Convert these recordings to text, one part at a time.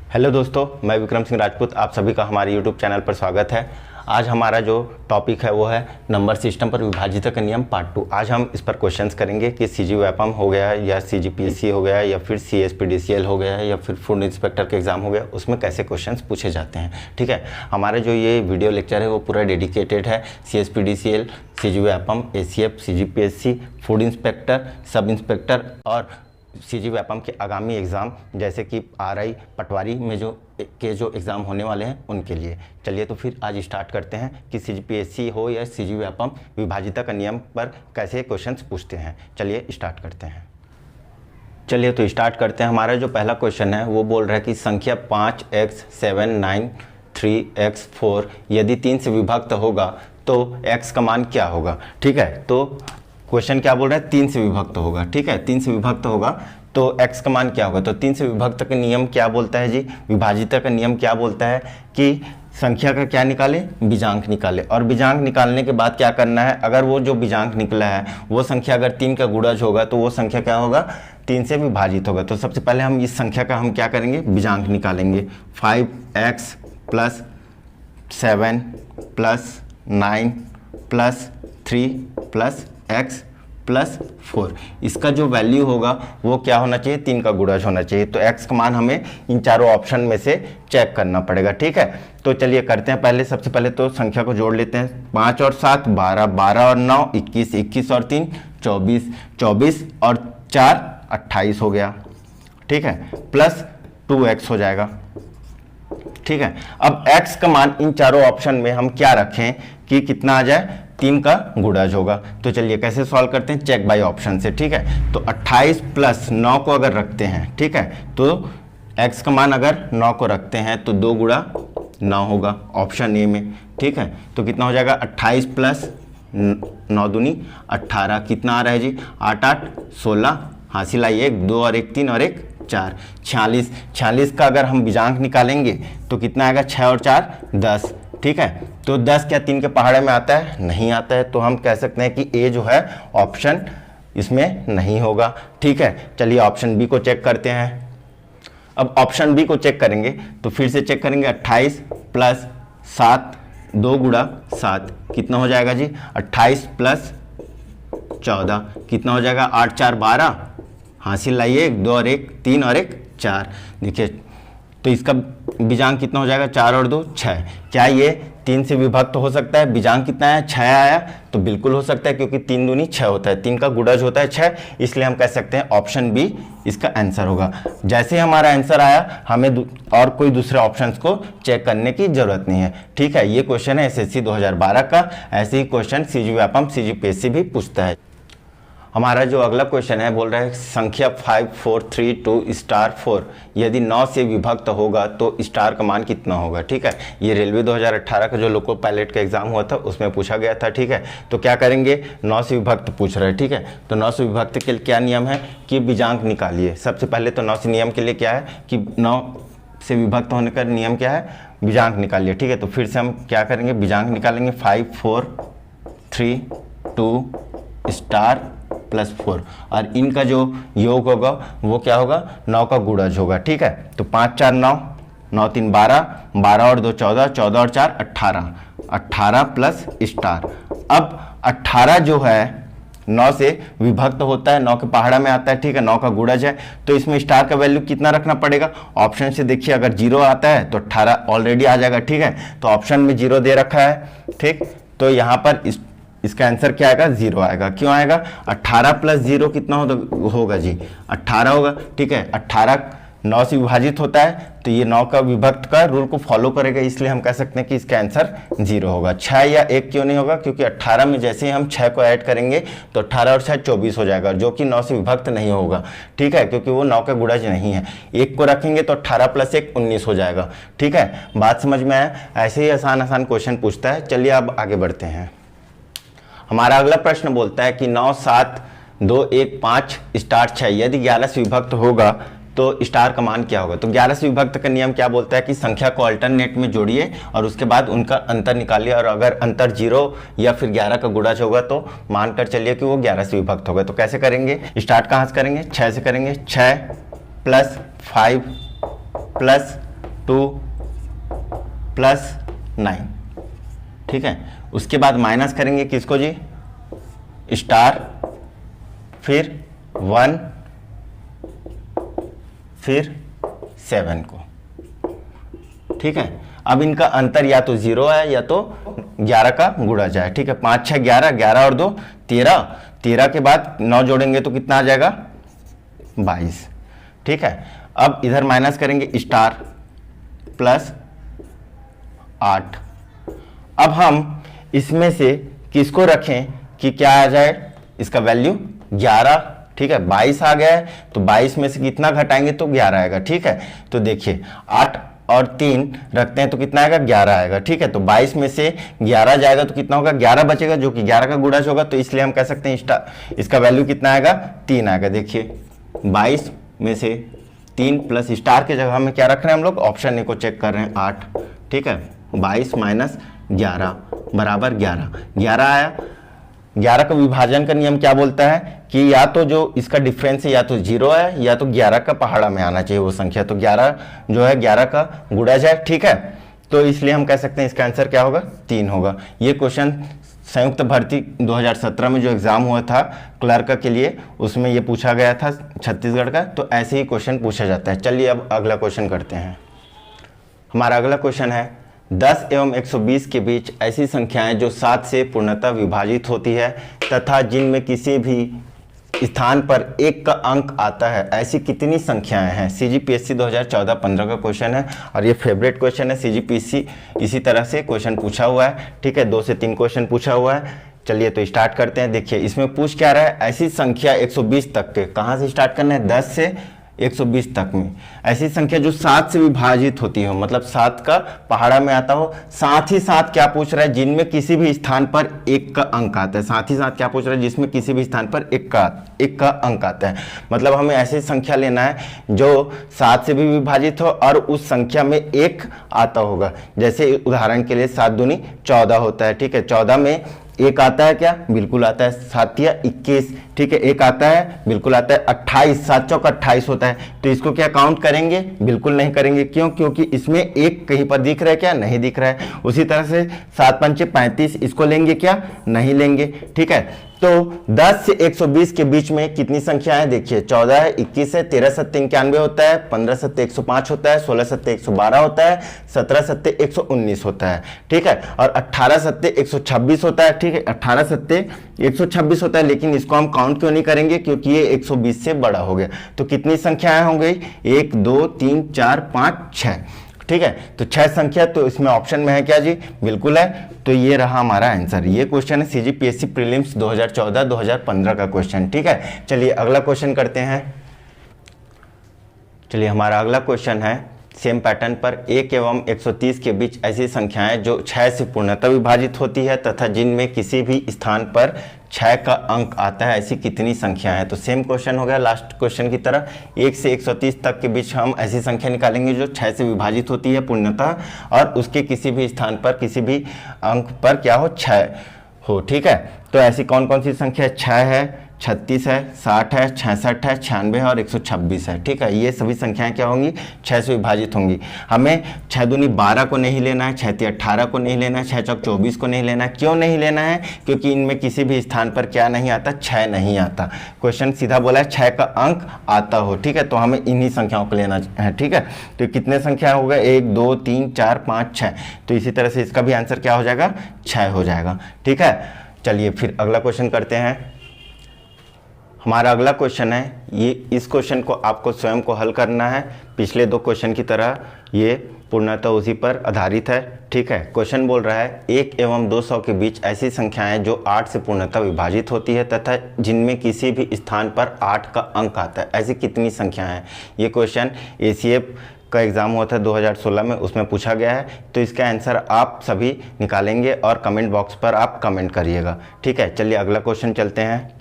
Hello दोस्तों, मैं विक्रम सिंह राजपूत। आप सभी का हमारे यूट्यूब चैनल पर स्वागत है। आज हमारा जो टॉपिक है वो है नंबर सिस्टम पर विभाजित का नियम पार्ट 2। आज हम इस पर क्वेश्चंस करेंगे कि CGWAPM हो गया या CGPSC हो गया या फिर CSPDCL हो गया या फिर फूड इंस्पेक्टर का एग्ज़ाम हो गया, उसमें कैसे क्वेश्चंस पूछे जाते हैं। ठीक है, हमारा जो ये वीडियो लेक्चर है वो पूरा डेडिकेटेड है CSPDCL, CGWAPM, ACF, CGPSC, food inspector, sub inspector और CGWAPM के आगामी एग्ज़ाम जैसे कि RI पटवारी में जो एग्ज़ाम होने वाले हैं उनके लिए। चलिए तो फिर आज स्टार्ट करते हैं कि CGPSC हो या CGWAPM विभाजिता का नियम पर कैसे क्वेश्चंस पूछते हैं। चलिए स्टार्ट करते हैं। चलिए तो स्टार्ट करते हैं। हमारा जो पहला क्वेश्चन है वो बोल रहा है कि संख्या 5x 7 9 3x 4 यदि 3 से विभक्त होगा तो x का मान क्या होगा। ठीक है, तो क्वेश्चन क्या बोल रहा है, 3 से विभक्त होगा। ठीक है, 3 से विभक्त होगा तो x का मान क्या होगा। तो 3 से विभक्त का नियम क्या बोलता है जी, विभाजिता का नियम क्या बोलता है कि संख्या का क्या निकाले, बीजांक निकाले। और बीजांक निकालने के बाद क्या करना है, अगर वो जो बीजांक निकला है वो संख्या अगर 3 का गुणज होगा तो वो संख्या क्या होगा, 3 से विभाजित होगा। तो सबसे पहले हम इस संख्या का हम क्या करेंगे, बीजांक निकालेंगे। 5x + 7 + 9 + 3 + x + 4, इसका जो वैल्यू होगा वो क्या होना चाहिए, 3 का गुणज होना चाहिए। तो x का मान हमें इन चारों ऑप्शन में से चेक करना पड़ेगा। ठीक है, तो चलिए करते हैं। पहले सबसे पहले तो संख्या को जोड़ लेते हैं। 5 और 7 12, 12 और 9 21, 21 और 3 24, 24 और 4 28 हो गया। ठीक है, प्लस 2x हो जाएगा। ठीक है, अब x का मान इन चारों ऑप्शन में हम क्या रखें कि कितना आ जाए, 3 का गुणज होगा। तो चलिए कैसे सॉल्व करते हैं, चेक बाय ऑप्शन से। ठीक है, तो 28 + 9 को अगर रखते हैं, ठीक है, तो x का मान अगर 9 को रखते हैं तो 2 × 9 होगा ऑप्शन ए में। ठीक है, तो कितना हो जाएगा, 28 + 9 दूनी 18, कितना आ रहा है जी, 8 8 16, हासिल आई 1 2 और 1 3 और 1 4, 46। 46 का अगर हम बीजांक निकालेंगे तो कितना आएगा, 6 और 4 10। ठीक है, तो 10 क्या 3 के पहाड़े में आता है, नहीं आता है। तो हम कह सकते हैं कि ए जो है ऑप्शन इसमें नहीं होगा। ठीक है, चलिए ऑप्शन बी को चेक करते हैं। अब ऑप्शन बी को चेक करेंगे तो फिर से चेक करेंगे। 28 + 7 2 × 7 कितना हो जाएगा जी, 28 + 14 कितना हो जाएगा, 8 4 12, हासिल लाइए 1 2 और 1 3 और 1 4। देखिए तो इसका बीजांक कितना हो जाएगा, 4 और 2 6। क्या ये 3 से विभक्त हो सकता है, बीजांक कितना है, 6 आया। तो बिल्कुल हो सकता है क्योंकि 3 दूनी 6 होता है, 3 का गुणज होता है 6, इसलिए हम कह सकते हैं ऑप्शन बी इसका आंसर होगा। जैसे ही हमारा आंसर आया हमें और कोई दूसरे ऑप्शंस को चेक करने की जरूरत नहीं है। ठीक है, ये क्वेश्चन है SSC 2012 का। ऐसे ही क्वेश्चन CGWAPM CGPSC भी पूछता है। हमारा जो अगला क्वेश्चन है बोल रहा है संख्या 5 4 3 2 4 यदि 9 से विभक्त होगा तो स्टार का मान कितना होगा। ठीक है, ये रेलवे 2018 का जो लोको पायलट का एग्जाम हुआ था उसमें पूछा गया था। ठीक है, तो क्या करेंगे, 9 से विभक्त पूछ रहे हैं। ठीक है, तो 9 से विभक्त के लिए क्या नियम है कि बीजांक निकालिए। सबसे पहले तो 9 से नियम के लिए क्या है कि 9 से विभक्त होने का नियम क्या है, बीजांक निकालिए। ठीक है, तो फिर से हम क्या करेंगे, बीजांक निकालेंगे। 5 4 3 2 *+4 और इनका जो योग होगा वो क्या होगा, 9 का गुणज होगा। ठीक है, तो 5 4 9 9 3 12, 12 और 2 14, 14 और 4 18, 18 प्लस स्टार। अब 18 जो है 9 से विभक्त होता है, 9 के पहाड़ा में आता है। ठीक है, 9 का गुणज है, तो इसमें स्टार का वैल्यू कितना रखना पड़ेगा। ऑप्शन से देखिए, अगर 0 आता है तो 18 ऑलरेडी आ जाएगा। ठीक है, तो ऑप्शन में 0 दे रखा है। ठीक, तो यहाँ पर इसका आंसर क्या आएगा, 0 आएगा। क्यों आएगा, 18 + 0 कितना होगा जी, 18 होगा। ठीक है, 18 9 से विभाजित होता है तो ये 9 का विभक्त का रूल को फॉलो करेगा, इसलिए हम कह सकते हैं कि इसका आंसर 0 होगा। 6 या 1 क्यों नहीं होगा, क्योंकि 18 में जैसे ही हम 6 को ऐड करेंगे तो 18 और 6 24 हो जाएगा, जो कि 9 से विभक्त नहीं होगा। ठीक है, क्योंकि वो 9 का गुणज नहीं है। 1 को रखेंगे तो 18 + 1 19 हो जाएगा। ठीक है, बात समझ में आया। ऐसे ही आसान क्वेश्चन पूछता है। चलिए अब आगे बढ़ते हैं। हमारा अगला प्रश्न बोलता है कि 9 7 2 1 5 6 यदि 11 से विभक्त होगा तो स्टार का मान क्या होगा। तो 11 से विभक्त का नियम क्या बोलता है कि संख्या को अल्टरनेट में जोड़िए और उसके बाद उनका अंतर निकालिए, और अगर अंतर 0 या फिर 11 का गुणज होगा तो मानकर चलिए कि वो 11 से विभक्त होगा। तो कैसे करेंगे, स्टार्ट कहाँ से करेंगे, 6 से करेंगे। 6 + 5 + 2 प्लस 9, ठीक है। उसके बाद माइनस करेंगे किसको जी, स्टार, फिर 1, फिर 7 को, ठीक है। अब इनका अंतर या तो 0 है या तो 11 का गुणा जाए, ठीक है। 5 6 11, 11 और 2 13, 13 के बाद 9 जोड़ेंगे तो कितना आ जाएगा 22, ठीक है। अब इधर माइनस करेंगे स्टार प्लस 8। अब हम इसमें से किसको रखें कि क्या आ जाए, इसका वैल्यू 11, ठीक है। 22 आ गया है तो 22 में से कितना घटाएंगे तो 11 आएगा, ठीक है। तो देखिए 8 और 3 रखते हैं तो कितना आएगा 11 आएगा, ठीक है। तो 22 में से 11 जाएगा तो कितना होगा 11 बचेगा, जो कि 11 का गुणज होगा। तो इसलिए हम कह सकते हैं इसका वैल्यू कितना आएगा 3 आएगा। देखिए 22 में से 3 प्लस स्टार के जगह में क्या रख रहे हैं हम लोग, ऑप्शन ए को चेक कर रहे हैं 8, ठीक है। 22 माइनस 11 बराबर 11, 11 आया। 11 का विभाजन का नियम क्या बोलता है कि या तो जो इसका डिफरेंस है या तो 0 है या तो 11 का पहाड़ा में आना चाहिए वो संख्या। तो 11 जो है 11 का गुणज है, ठीक है। तो इसलिए हम कह सकते हैं इसका आंसर क्या होगा 3 होगा। ये क्वेश्चन संयुक्त भर्ती 2017 में जो एग्जाम हुआ था क्लर्क के लिए, उसमें ये पूछा गया था छत्तीसगढ़ का। तो ऐसे ही क्वेश्चन पूछा जाता है। चलिए अब अगला क्वेश्चन करते हैं। हमारा अगला क्वेश्चन है 10 एवं 120 के बीच ऐसी संख्याएं जो 7 से पूर्णतः विभाजित होती है तथा जिनमें किसी भी स्थान पर 1 का अंक आता है, ऐसी कितनी संख्याएं हैं। CGPSC 2014-15 का क्वेश्चन है और ये फेवरेट क्वेश्चन है। CGPSC इसी तरह से क्वेश्चन पूछा हुआ है, ठीक है। 2 से 3 क्वेश्चन पूछा हुआ है। चलिए तो स्टार्ट करते हैं। देखिए इसमें पूछ क्या रहा है, ऐसी संख्या 120 तक के, कहाँ से स्टार्ट करना है 10 से 120 तक में, ऐसी संख्या जो 7 से विभाजित होती हो, मतलब 7 का पहाड़ा में आता हो। साथ ही साथ क्या पूछ रहा है, जिनमें किसी भी स्थान पर 1 का अंक आता है। साथ ही साथ क्या पूछ रहा है, जिसमें किसी भी स्थान पर 1 का अंक आता है। मतलब हमें ऐसी संख्या लेना है जो 7 से भी विभाजित हो और उस संख्या में 1 आता होगा। जैसे उदाहरण के लिए 7 दूनी 14 होता है, ठीक है। 14 में 1 आता है क्या, बिल्कुल आता है। 7 या 21, ठीक है। 1 आता है, बिल्कुल आता है। 28, 7 चौक 28 होता है। तो इसको क्या काउंट करेंगे, बिल्कुल नहीं करेंगे। क्यों, क्योंकि इसमें 1 कहीं पर दिख रहा है क्या, नहीं दिख रहा है। उसी तरह से 7 पंचे 35, इसको लेंगे क्या, नहीं लेंगे, ठीक है। तो 10 से 120 के बीच में कितनी संख्या है, देखिए 14 है, 21 है, 13 सत्ते 91 होता है, 15 सत्ते 105 होता है, 16 सत्ते 112 होता है, 17 सत्ते 119 होता है, ठीक है। और 18 सत्ते 126 होता है, ठीक है। 18 सत्ते 126 होता है, लेकिन इसको हम काउंट क्यों नहीं करेंगे, क्योंकि ये 120 से बड़ा हो गया। तो कितनी संख्याएं हो गई, 1 2 3 4 5 6, ठीक है। तो 6 संख्या, तो इसमें ऑप्शन में है क्या जी, बिल्कुल है। तो ये रहा हमारा आंसर। ये क्वेश्चन है CGPSC प्रीलिम्स 2014-2015 का क्वेश्चन, ठीक है। चलिए अगला क्वेश्चन करते हैं। चलिए हमारा अगला क्वेश्चन है सेम पैटर्न पर 1 एवं 130 के बीच ऐसी संख्याएं जो 6 से पूर्णतः विभाजित होती है तथा जिनमें किसी भी स्थान पर 6 का अंक आता है, ऐसी कितनी संख्या है। तो सेम क्वेश्चन हो गया लास्ट क्वेश्चन की तरह। 1 से 130 तक के बीच हम ऐसी संख्या निकालेंगे जो 6 से विभाजित होती है पूर्णतः और उसके किसी भी स्थान पर किसी भी अंक पर क्या हो, 6 हो, ठीक है। तो ऐसी कौन कौन सी संख्या, 6 है, 36 है, 60 है, 66 है, 96 है और 126 है, ठीक है। ये सभी संख्याएं क्या होंगी, 6 से विभाजित होंगी। हमें 6 दूनी 12 को नहीं लेना है, 6 तिया 18 को नहीं लेना है, 6 चौक 24 को नहीं लेना है। क्यों नहीं लेना है, क्योंकि इनमें किसी भी स्थान पर क्या नहीं आता, 6 नहीं आता। क्वेश्चन सीधा बोला है 6 का अंक आता हो, ठीक है। तो हमें इन्हीं संख्याओं को लेना है, ठीक है। तो कितने संख्या हो गए, 1 2 3 4 5 6। तो इसी तरह से इसका भी आंसर क्या हो जाएगा, 6 हो जाएगा, ठीक है। चलिए फिर अगला क्वेश्चन करते हैं। हमारा अगला क्वेश्चन है, ये इस क्वेश्चन को आपको स्वयं को हल करना है। पिछले 2 क्वेश्चन की तरह ये पूर्णतः उसी पर आधारित है, ठीक है। क्वेश्चन बोल रहा है 1 एवं 200 के बीच ऐसी संख्याएं जो 8 से पूर्णतः विभाजित होती है तथा जिनमें किसी भी स्थान पर 8 का अंक आता है, ऐसी कितनी संख्याएं हैं। ये क्वेश्चन ACF का एग्ज़ाम हुआ था 2016 में, उसमें पूछा गया है। तो इसका आंसर आप सभी निकालेंगे और कमेंट बॉक्स पर आप कमेंट करिएगा, ठीक है। चलिए अगला क्वेश्चन चलते हैं।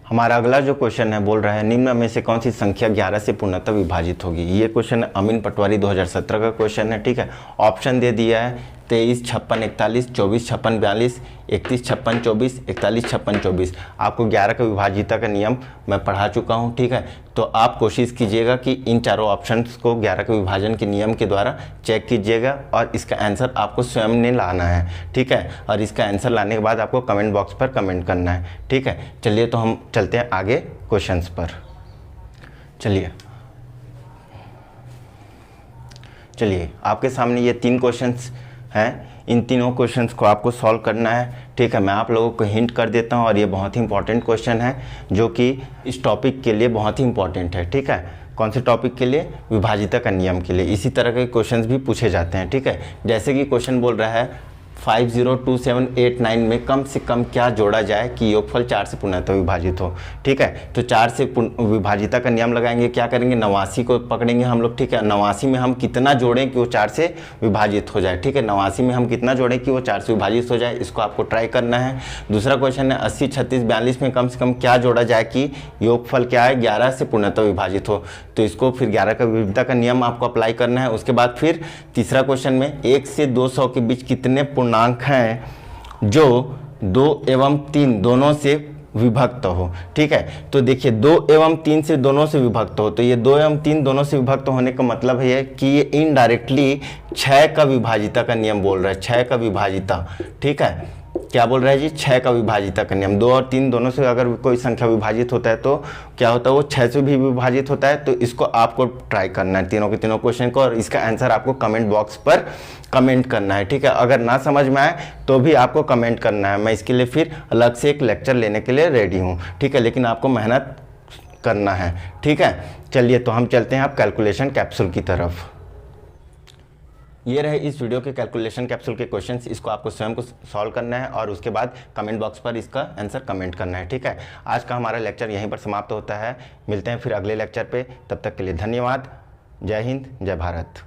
हमारा अगला जो क्वेश्चन है बोल रहा है निम्न में से कौन सी संख्या 11 से पूर्णतः विभाजित होगी। ये क्वेश्चन अमीन पटवारी 2017 का क्वेश्चन है, ठीक है। ऑप्शन दे दिया है 23 56 41, 24 56 42, 31 56 24, 41 56 24। आपको 11 का विभाजिता का नियम मैं पढ़ा चुका हूँ, ठीक है। तो आप कोशिश कीजिएगा कि इन चारों ऑप्शंस को 11 के विभाजन के नियम के द्वारा चेक कीजिएगा और इसका आंसर आपको स्वयं ने लाना है, ठीक है। और इसका आंसर लाने के बाद आपको कमेंट बॉक्स पर कमेंट करना है, ठीक है। चलिए तो हम चलते हैं आगे क्वेश्चंस पर। चलिए आपके सामने ये 3 क्वेश्चंस हैं। इन तीनों क्वेश्चंस को आपको सॉल्व करना है, ठीक है। मैं आप लोगों को हिंट कर देता हूँ और ये बहुत ही इंपॉर्टेंट क्वेश्चन है जो कि इस टॉपिक के लिए बहुत ही इंपॉर्टेंट है, ठीक है। कौन से टॉपिक के लिए? विभाजिता का नियम के लिए। इसी तरह के क्वेश्चंस भी पूछे जाते हैं, ठीक है। जैसे कि क्वेश्चन बोल रहा है 502789 में कम से कम क्या जोड़ा जाए कि योगफल 4 से पूर्णतः विभाजित हो, ठीक है। तो 4 से विभाजिता का नियम लगाएंगे, क्या करेंगे? 89 को पकड़ेंगे हम लोग, ठीक है। 89 में हम कितना जोड़ें कि वो 4 से विभाजित हो जाए, ठीक है। 89 में हम कितना जोड़ें कि वो 4 से विभाजित हो जाए, इसको आपको ट्राई करना है। दूसरा क्वेश्चन है 80 36 42 में कम से कम क्या जोड़ा जाए कि योगफल क्या है? 11 से पूर्णतः विभाजित हो। तो इसको फिर 11 का विभाजिता का नियम आपको अप्लाई करना है। उसके बाद फिर तीसरा क्वेश्चन में 1 से 200 के बीच कितने पूर्णांक हैं जो 2 एवं 3 दोनों से विभक्त हो, ठीक है। तो देखिए 2 एवं 3 से दोनों से विभक्त हो, तो ये 2 एवं 3 दोनों से विभक्त होने का मतलब है कि ये इनडायरेक्टली 6 का विभाजिता का नियम बोल रहा है। 6 का विभाजिता, ठीक है। क्या बोल रहा है जी? 6 का विभाजिता का नियम। 2 और 3 दोनों से अगर कोई संख्या विभाजित होता है तो क्या होता है? वो 6 से भी विभाजित होता है। तो इसको आपको ट्राई करना है तीनों के तीनों क्वेश्चन को और इसका आंसर आपको कमेंट बॉक्स पर कमेंट करना है, ठीक है। अगर ना समझ में आए तो भी आपको कमेंट करना है। मैं इसके लिए फिर अलग से एक लेक्चर लेने के लिए रेडी हूँ, ठीक है। लेकिन आपको मेहनत करना है, ठीक है। चलिए तो हम चलते हैं आप कैलकुलेशन कैप्सूल की तरफ। ये रहे इस वीडियो के कैलकुलेशन कैप्सूल के क्वेश्चंस। इसको आपको स्वयं को सॉल्व करना है और उसके बाद कमेंट बॉक्स पर इसका आंसर कमेंट करना है, ठीक है। आज का हमारा लेक्चर यहीं पर समाप्त होता है। मिलते हैं फिर अगले लेक्चर पे। तब तक के लिए धन्यवाद। जय हिंद, जय भारत।